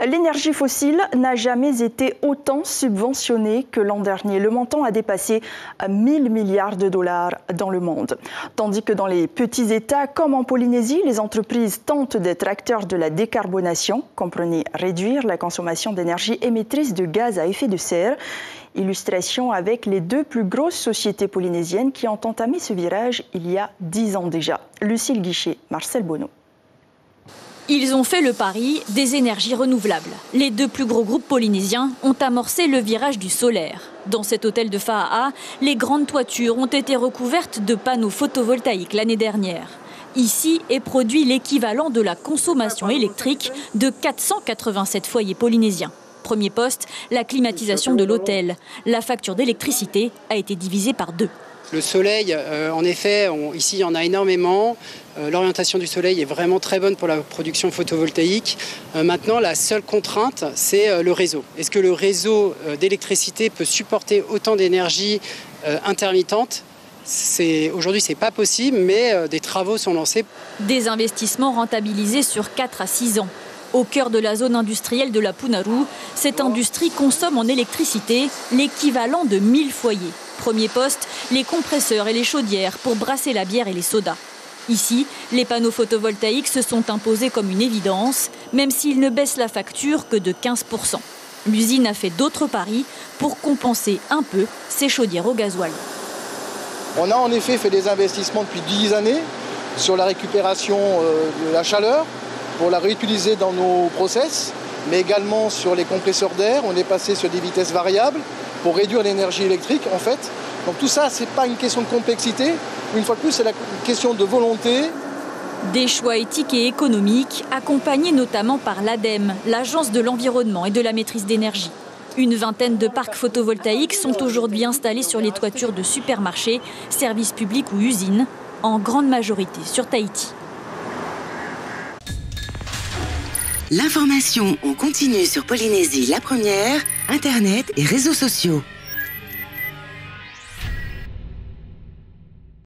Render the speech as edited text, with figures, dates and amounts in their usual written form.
L'énergie fossile n'a jamais été autant subventionnée que l'an dernier. Le montant a dépassé 1 000 milliards de dollars dans le monde. Tandis que dans les petits États, comme en Polynésie, les entreprises tentent d'être acteurs de la décarbonation, comprenez réduire la consommation d'énergie émettrice de gaz à effet de serre. Illustration avec les 2 plus grosses sociétés polynésiennes qui ont entamé ce virage il y a 10 ans déjà. Lucille Guichet, Marcel Bonneau. Ils ont fait le pari des énergies renouvelables. Les 2 plus gros groupes polynésiens ont amorcé le virage du solaire. Dans cet hôtel de Fa'a'a, les grandes toitures ont été recouvertes de panneaux photovoltaïques l'année dernière. Ici est produit l'équivalent de la consommation électrique de 487 foyers polynésiens. Premier poste, la climatisation de l'hôtel. La facture d'électricité a été divisée par 2. Le soleil, en effet, ici il y en a énormément. L'orientation du soleil est vraiment très bonne pour la production photovoltaïque. Maintenant, la seule contrainte, c'est le réseau. Est-ce que le réseau d'électricité peut supporter autant d'énergie intermittente ? Aujourd'hui, ce n'est pas possible, mais des travaux sont lancés. Des investissements rentabilisés sur 4 à 6 ans. Au cœur de la zone industrielle de la Punaru, cette industrie consomme en électricité l'équivalent de 1000 foyers. Premier poste, les compresseurs et les chaudières pour brasser la bière et les sodas. Ici, les panneaux photovoltaïques se sont imposés comme une évidence, même s'ils ne baissent la facture que de 15%. L'usine a fait d'autres paris pour compenser un peu ses chaudières au gasoil. On a en effet fait des investissements depuis 10 années sur la récupération de la chaleur, pour la réutiliser dans nos process, mais également sur les compresseurs d'air. On est passé sur des vitesses variables pour réduire l'énergie électrique en fait. Donc tout ça, ce n'est pas une question de complexité. Une fois de plus, c'est la question de volonté. Des choix éthiques et économiques, accompagnés notamment par l'ADEME, l'Agence de l'environnement et de la maîtrise d'énergie. Une vingtaine de parcs photovoltaïques sont aujourd'hui installés sur les toitures de supermarchés, services publics ou usines, en grande majorité sur Tahiti. L'information en continu sur Polynésie la première, Internet et réseaux sociaux.